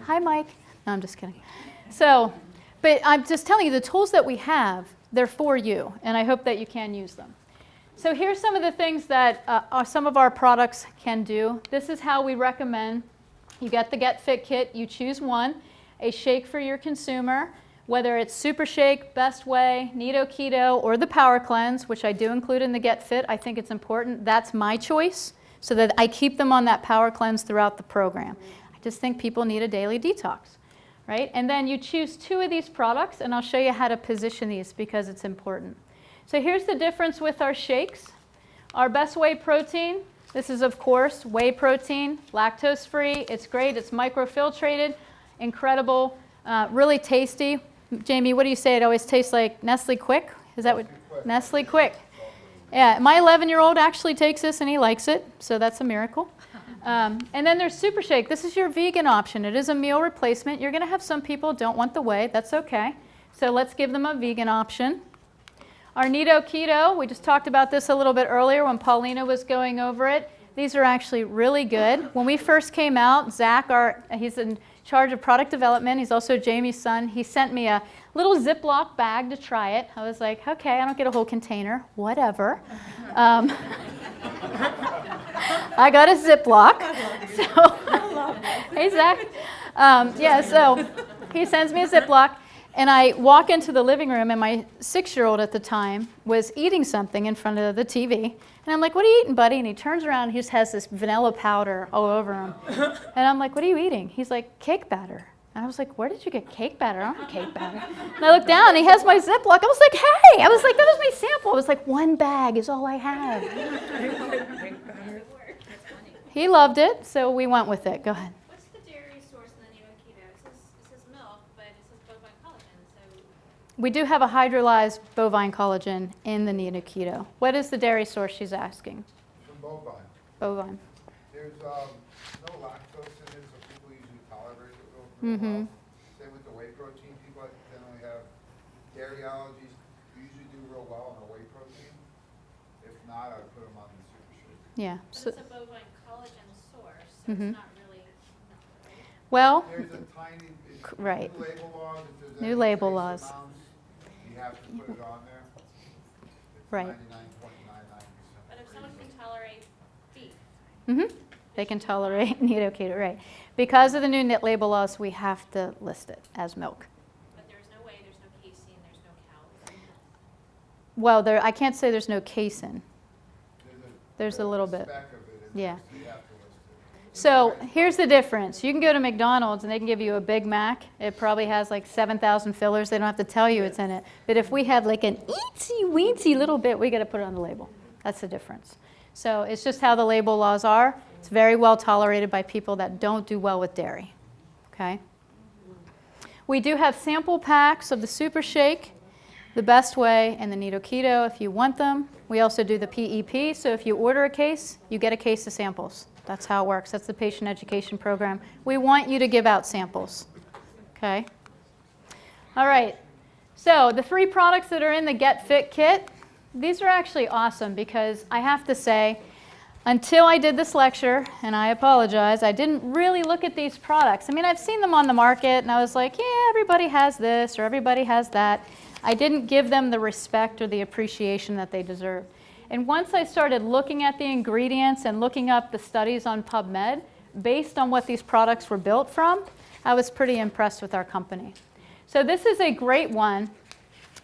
Hi, Mike. No, I'm just kidding. So, but I'm just telling you, the tools that we have, they're for you. And I hope that you can use them. So here's some of the things that some of our products can do. This is how we recommend. You get the Get Fit kit. You choose one, a shake for your consumer. Whether it's Super Shake, Best Way, Nido Keto, or the Power Cleanse, which I do include in the Get Fit, I think it's important. That's my choice, so that I keep them on that Power Cleanse throughout the program. I just think people need a daily detox, right? And then you choose 2 of these products, and I'll show you how to position these because it's important. So here's the difference with our shakes. Our Best Way protein, This is, of course, whey protein, lactose-free. It's great. It's microfiltrated, incredible, really tasty. Jamie, what do you say? It always tastes like Nestle Quick? Is that what? Nestle Quick. Yeah, my 11-year-old actually takes this and he likes it, so that's a miracle. And then there's Super Shake. This is your vegan option. It is a meal replacement. You're going to have some people who don't want the whey. That's okay. So let's give them a vegan option. Our Nido Keto, we just talked about this a little bit earlier when Paulina was going over it. These are actually really good. When we first came out, Zach, he's in charge of product development. He's also Jamie's son. He sent me a little Ziploc bag to try it. I was like, okay, I don't get a whole container, whatever. I got a Ziploc. So, hey, Zach. So he sends me a Ziploc. And I walk into the living room, and my 6-year-old at the time was eating something in front of the TV. And I'm like, what are you eating, buddy? And he turns around, and he just has this vanilla powder all over him. And I'm like, what are you eating? He's like, cake batter. And I was like, where did you get cake batter? I don't have cake batter. And I looked down, and he has my Ziploc. I was like, hey! I was like, that was my sample. I was like, one bag is all I have. He loved it, so we went with it. Go ahead. We do have a hydrolyzed bovine collagen in the Nido Keto. What is the dairy source she's asking? From bovine. Bovine. There's no lactose in it, so people usually tolerate it real well. Same with the whey protein. People that generally have dairy allergies usually do real well on the whey protein. If not, I would put them on the Super Shake. Yeah. So it's a bovine collagen source, so it's not really. Well, There's a tiny right. new label laws. If there's New any label trace laws. amounts, you have to put it on there. It's Right. 99.99%. But if someone can tolerate beef, They can tolerate Nido Keto, right. Because of the new NIT label laws, we have to list it as milk. but there's no whey, there's no casein, there's no cows. Well, I can't say there's no casein. There's a little bit. Speck of it in Yeah. there, so you have to list it. So here's the difference. You can go to McDonald's and they can give you a Big Mac. It probably has like 7,000 fillers. They don't have to tell you it's in it. But if we have like an eensy-weensy little bit, we got to put it on the label. That's the difference. So it's just how the label laws are. It's very well tolerated by people that don't do well with dairy. Okay? We do have sample packs of the Super Shake, the Best Whey, and the Nido Keto if you want them. We also do the PEP, so if you order a case, you get a case of samples. That's how it works. That's the patient education program. We want you to give out samples. Okay? All right. So the 3 products that are in the Get Fit kit, these are actually awesome because I have to say, until I did this lecture, and I apologize, I didn't really look at these products. I mean, I've seen them on the market, and I was like, yeah, everybody has this or everybody has that. I didn't give them the respect or the appreciation that they deserve. And once I started looking at the ingredients and looking up the studies on PubMed, based on what these products were built from, I was pretty impressed with our company. So this is a great one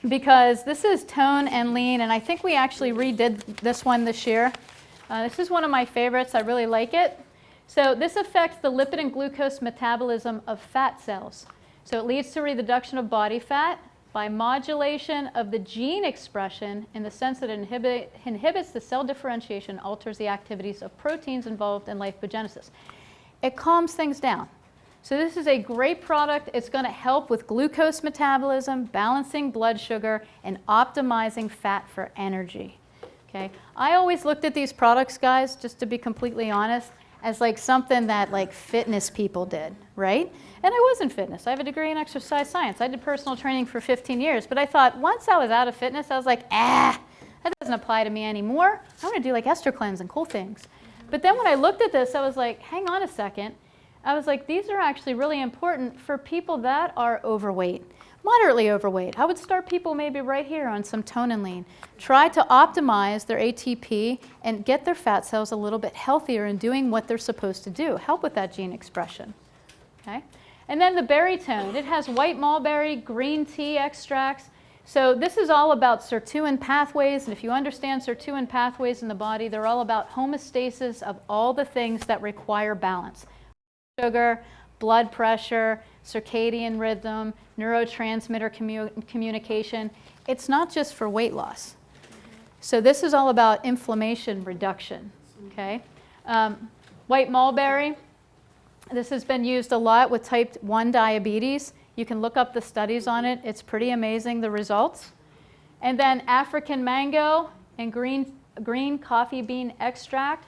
because this is Tone and Lean, and I think we actually redid this one this year. This is one of my favorites. I really like it. So this affects the lipid and glucose metabolism of fat cells. So it leads to reduction of body fat by modulation of the gene expression in the sense that it inhibits the cell differentiation, alters the activities of proteins involved in lipogenesis. It calms things down. So this is a great product. It's going to help with glucose metabolism, balancing blood sugar, and optimizing fat for energy. Okay? I always looked at these products, guys, just to be completely honest, as like something that like fitness people did, right? And I was in fitness. I have a degree in exercise science. I did personal training for 15 years. But I thought once I was out of fitness, I was like, that doesn't apply to me anymore. I want to do like ester cleanse and cool things. But then when I looked at this, I was like, hang on a second. I was like, these are actually really important for people that are overweight, moderately overweight. I would start people maybe right here on some Tone and Lean. Try to optimize their ATP and get their fat cells a little bit healthier in doing what they're supposed to do. Help with that gene expression. Okay? And then the Berry Tone. It has white mulberry, green tea extracts. So this is all about sirtuin pathways. And if you understand sirtuin pathways in the body, they're all about homeostasis of all the things that require balance. Sugar, blood pressure, circadian rhythm, neurotransmitter communication. It's not just for weight loss. So this is all about inflammation reduction. Okay? White mulberry. This has been used a lot with type 1 diabetes. You can look up the studies on it. It's pretty amazing, the results. And then African mango and green coffee bean extract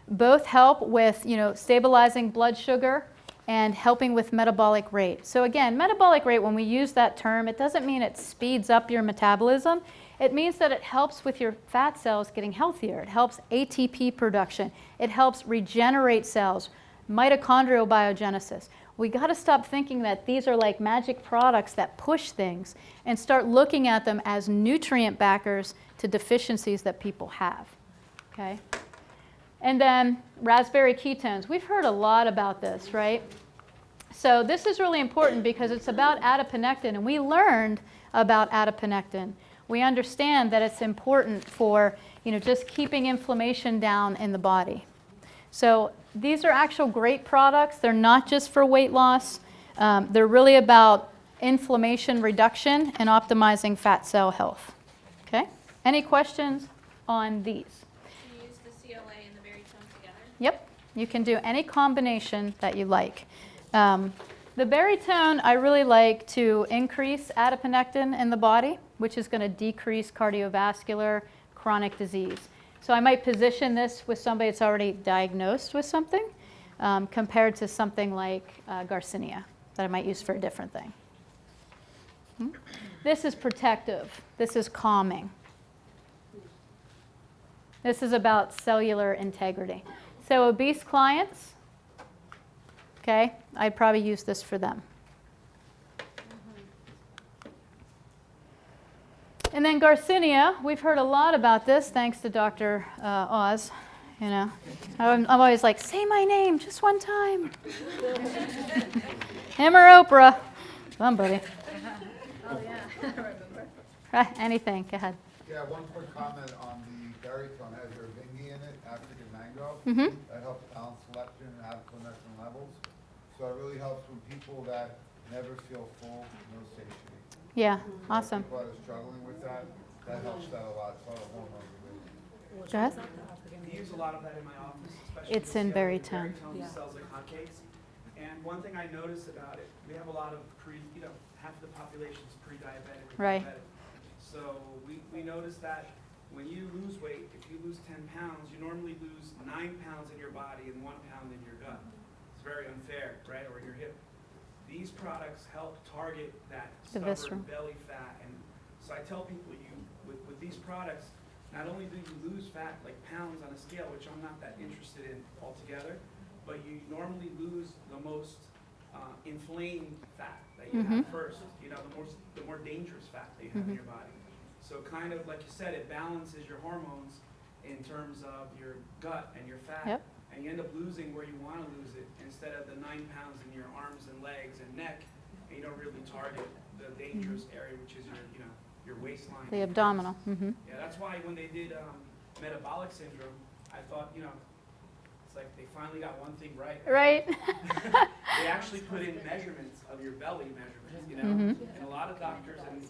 both help with, stabilizing blood sugar and helping with metabolic rate. So again, metabolic rate, when we use that term, it doesn't mean it speeds up your metabolism. It means that it helps with your fat cells getting healthier. It helps ATP production. It helps regenerate cells, mitochondrial biogenesis. We got to stop thinking that these are like magic products that push things and start looking at them as nutrient backers to deficiencies that people have. Okay? And then raspberry ketones. We've heard a lot about this, right? So this is really important because it's about adiponectin, and we learned about adiponectin. We understand that it's important for, just keeping inflammation down in the body. So these are actual great products. They're not just for weight loss. They're really about inflammation reduction and optimizing fat cell health. Okay? Any questions on these? Do you use the CLA and the berry tone together? Yep. You can do any combination that you like. The berry tone, I really like to increase adiponectin in the body, which is going to decrease cardiovascular chronic disease. So I might position this with somebody that's already diagnosed with something compared to something like Garcinia that I might use for a different thing. This is protective. This is calming. This is about cellular integrity. So obese clients, okay, I'd probably use this for them. And then Garcinia, we've heard a lot about this thanks to Dr. Oz. I'm always like, say my name just one time. Him or Oprah, somebody. Oh, yeah, I remember. Right, anything, go ahead. Yeah, one quick comment on the berry tone. Has Vingi in it, African mango. Mm-hmm. That helps balance leptin and adiponectin levels. So it really helps when people that never feel full, no satiety. Yeah, awesome. People that are struggling with that helps that a lot. It's all the hormones related. Go ahead. We use a lot of that in my office, especially It's in berry tone. Yeah. Sells like hotcakes. And one thing I noticed about it, we have a lot of half the population is pre-diabetic or Right. diabetic. So we noticed that when you lose weight, if you lose 10 pounds, you normally lose 9 pounds in your body and 1 pound in your gut. It's very unfair, right? Or your hip. These products help target that stubborn belly fat. And so I tell people with these products, not only do you lose fat, like pounds on a scale, which I'm not that interested in altogether, but you normally lose the most inflamed fat that you have first, the more dangerous fat that you have in your body. So kind of like you said, it balances your hormones in terms of your gut and your fat. Yep. And you end up losing where you want to lose it instead of the 9 pounds in your arms and legs and neck, and you don't really target the dangerous area, which is your waistline. The abdominal. Mm-hmm. Yeah, that's why when they did metabolic syndrome, I thought, it's like they finally got one thing right. Right. They actually put in measurements of your belly measurements, and a lot of doctors and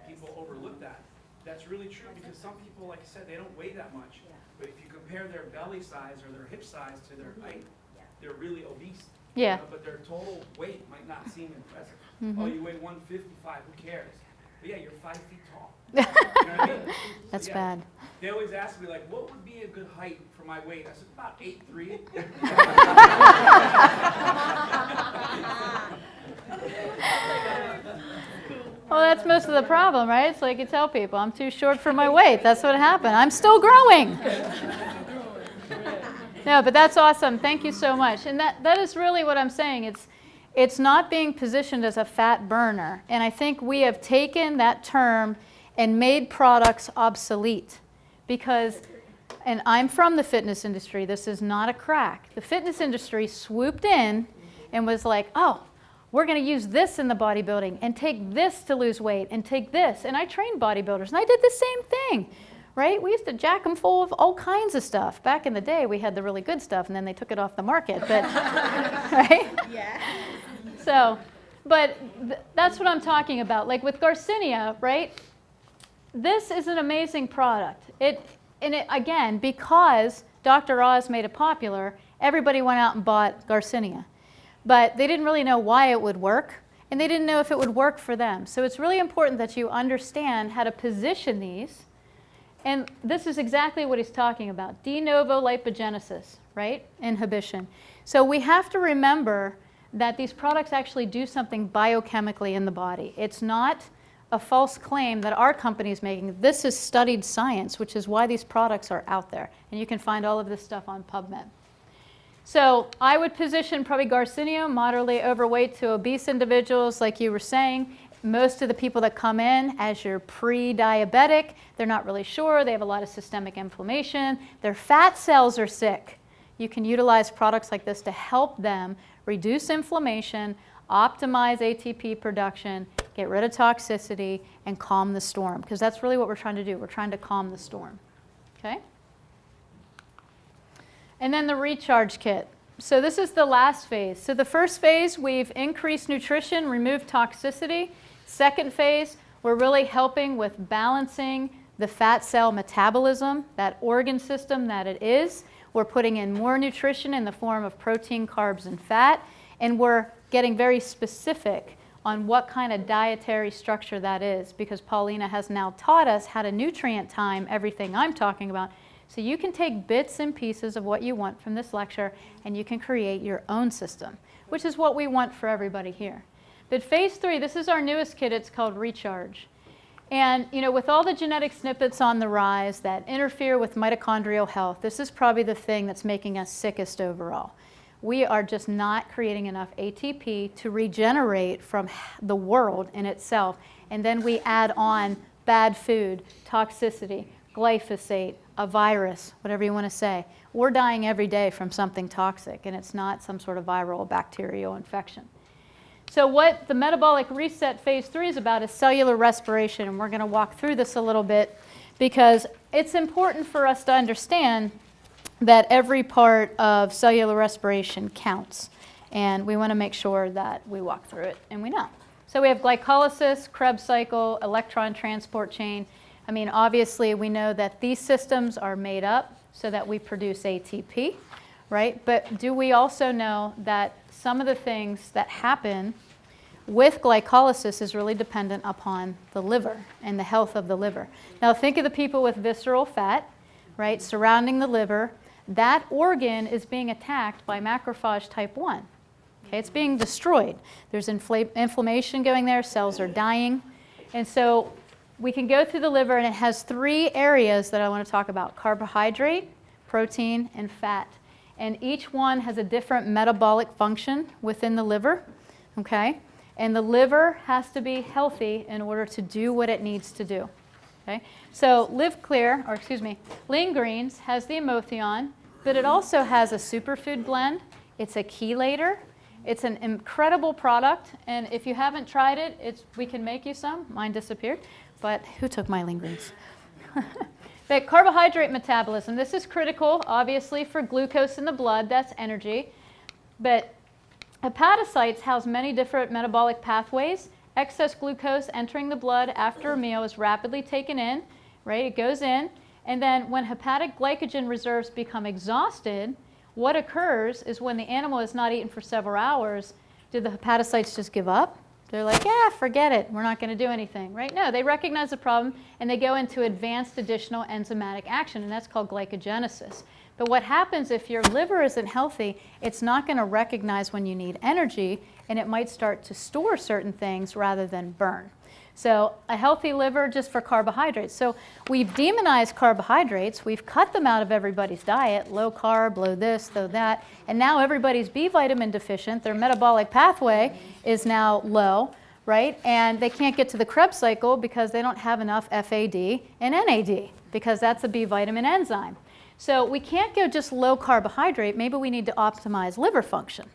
people overlook that. That's really true because some people, like I said, they don't weigh that much. But if you compare their belly size or their hip size to their height, they're really obese. Yeah. But their total weight might not seem impressive. Mm-hmm. Oh, you weigh 155, who cares? But yeah, you're 5 feet tall. You know what I mean? That's So, bad. They always ask me, like, what would be a good height for my weight? I said, about 8'3". Well, that's most of the problem, right? It's like you tell people, I'm too short for my weight. That's what happened. I'm still growing. No, but that's awesome. Thank you so much. And that is really what I'm saying. It's not being positioned as a fat burner. And I think we have taken that term and made products obsolete because, and I'm from the fitness industry, this is not a crack. The fitness industry swooped in and was like, oh, we're going to use this in the bodybuilding and take this to lose weight and take this. And I trained bodybuilders and I did the same thing, right? We used to jack them full of all kinds of stuff. Back in the day, we had the really good stuff and then they took it off the market, but, right? Yeah. So, but that's what I'm talking about. Like with Garcinia, right? This is an amazing product. Again, because Dr. Oz made it popular, everybody went out and bought Garcinia. But they didn't really know why it would work, and they didn't know if it would work for them. So it's really important that you understand how to position these. And this is exactly what he's talking about, de novo lipogenesis, right? Inhibition. So we have to remember that these products actually do something biochemically in the body. It's not a false claim that our company is making. This is studied science, which is why these products are out there. And you can find all of this stuff on PubMed. So I would position probably Garcinia, moderately overweight to obese individuals, like you were saying. Most of the people that come in as you're pre-diabetic, they're not really sure. They have a lot of systemic inflammation. Their fat cells are sick. You can utilize products like this to help them reduce inflammation, optimize ATP production, get rid of toxicity, and calm the storm. Because that's really what we're trying to do. We're trying to calm the storm. Okay? And then the recharge kit. So this is the last phase. So the first phase, we've increased nutrition, removed toxicity. Second phase, we're really helping with balancing the fat cell metabolism, that organ system that it is. We're putting in more nutrition in the form of protein, carbs, and fat. And we're getting very specific on what kind of dietary structure that is, because Paulina has now taught us how to nutrient time everything I'm talking about. So you can take bits and pieces of what you want from this lecture and you can create your own system, which is what we want for everybody here. But phase 3, this is our newest kit, it's called Recharge. And you know, with all the genetic snippets on the rise that interfere with mitochondrial health, this is probably the thing that's making us sickest overall. We are just not creating enough ATP to regenerate from the world in itself. And then we add on bad food, toxicity, glyphosate, a virus, whatever you want to say. We're dying every day from something toxic, and it's not some sort of viral bacterial infection. So what the metabolic reset phase 3 is about is cellular respiration, and we're going to walk through this a little bit because it's important for us to understand that every part of cellular respiration counts, and we want to make sure that we walk through it and we know. So we have glycolysis, Krebs cycle, electron transport chain. I mean, obviously, we know that these systems are made up so that we produce ATP, right? But do we also know that some of the things that happen with glycolysis is really dependent upon the liver and the health of the liver? Now, think of the people with visceral fat, right, surrounding the liver. That organ is being attacked by macrophage type 1. Okay, it's being destroyed. There's inflammation going there, cells are dying. And so we can go through the liver, and it has 3 areas that I want to talk about: carbohydrate, protein, and fat. And each one has a different metabolic function within the liver, okay? And the liver has to be healthy in order to do what it needs to do, okay? So Lean Greens has the Emotheon, but it also has a superfood blend. It's a chelator. It's an incredible product, and if you haven't tried it, we can make you some. Mine disappeared. But who took my Lean Greens? But carbohydrate metabolism, this is critical, obviously, for glucose in the blood. That's energy. But hepatocytes house many different metabolic pathways. Excess glucose entering the blood after a meal is rapidly taken in, right? It goes in. And then when hepatic glycogen reserves become exhausted, what occurs is when the animal is not eaten for several hours, do the hepatocytes just give up? They're like, yeah, forget it. We're not going to do anything, right? No, they recognize the problem, and they go into advanced additional enzymatic action, and that's called glycogenesis. But what happens if your liver isn't healthy, it's not going to recognize when you need energy, and it might start to store certain things rather than burn. So a healthy liver just for carbohydrates. So we've demonized carbohydrates. We've cut them out of everybody's diet, low carb, low this, low that. And now everybody's B vitamin deficient. Their metabolic pathway is now low, right? And they can't get to the Krebs cycle because they don't have enough FAD and NAD because that's a B vitamin enzyme. So we can't go just low carbohydrate. Maybe we need to optimize liver function,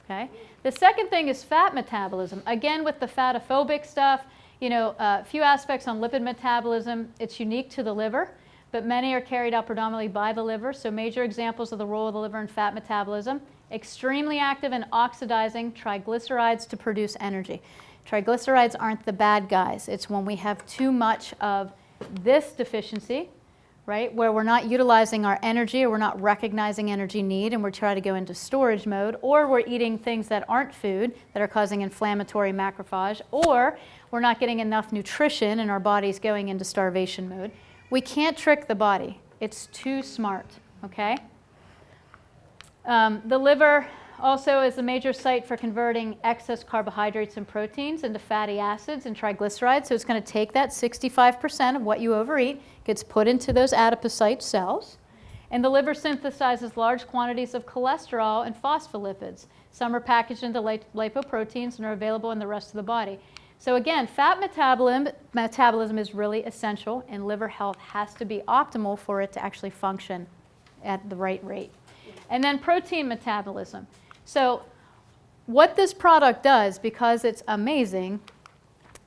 okay? The second thing is fat metabolism. Again, with the fatophobic stuff, you know, a few aspects on lipid metabolism. It's unique to the liver, but many are carried out predominantly by the liver. So major examples of the role of the liver in fat metabolism: extremely active in oxidizing triglycerides to produce energy. Triglycerides aren't the bad guys. It's when we have too much of this deficiency, right? Where we're not utilizing our energy or we're not recognizing energy need and we're trying to go into storage mode, or we're eating things that aren't food that are causing inflammatory macrophage, or we're not getting enough nutrition and our body's going into starvation mode. We can't trick the body. It's too smart, okay? The liver also is a major site for converting excess carbohydrates and proteins into fatty acids and triglycerides. So it's going to take that 65% of what you overeat, gets put into those adipocyte cells. And the liver synthesizes large quantities of cholesterol and phospholipids. Some are packaged into lipoproteins and are available in the rest of the body. So again, fat metabolism is really essential, and liver health has to be optimal for it to actually function at the right rate. And then protein metabolism. So what this product does, because it's amazing,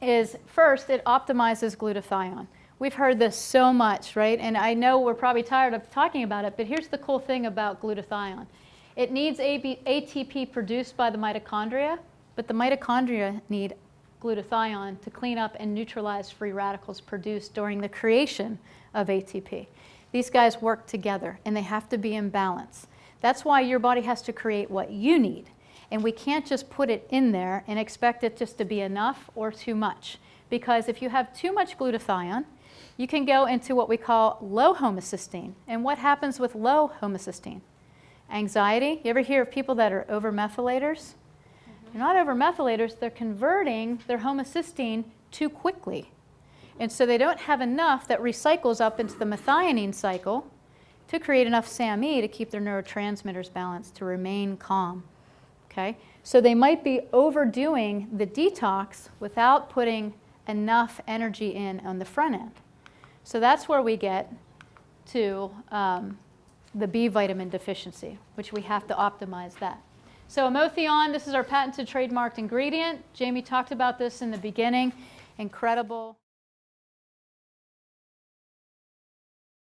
is first it optimizes glutathione. We've heard this so much, right? And I know we're probably tired of talking about it, but here's the cool thing about glutathione. It needs ATP produced by the mitochondria, but the mitochondria need glutathione to clean up and neutralize free radicals produced during the creation of ATP. These guys work together, and they have to be in balance. That's why your body has to create what you need. And we can't just put it in there and expect it just to be enough or too much. Because if you have too much glutathione, you can go into what we call low homocysteine. And what happens with low homocysteine? Anxiety. You ever hear of people that are overmethylators? They're not overmethylators, they're converting their homocysteine too quickly. And so they don't have enough that recycles up into the methionine cycle to create enough SAMe to keep their neurotransmitters balanced, to remain calm. Okay? So they might be overdoing the detox without putting enough energy in on the front end. So that's where we get to the B vitamin deficiency, which we have to optimize that. So Amothion, this is our patented trademarked ingredient. Jamie talked about this in the beginning. Incredible.